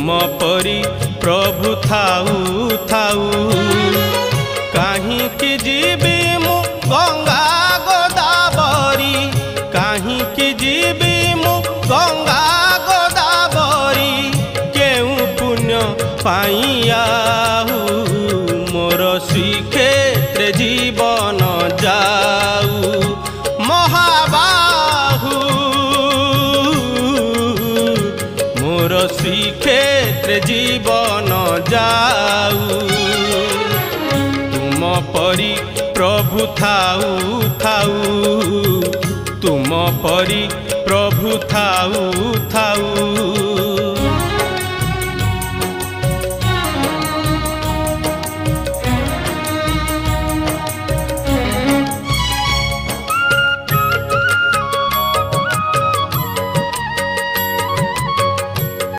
तुम परी प्रभु थाऊ थाऊ काहींकि जीवी मु गंगा गोदावरी काहींकि जीवी मु गंगा गोदावरी केउ पुण्य पाइयाहू मोर श्रीक्षेत्र जीवन जाऊ महाबाहू मोर श्रीक्षेत्र जीवन जाऊ तुम परी प्रभु थाऊ थाऊ तुम परी प्रभु थाऊ थाऊ।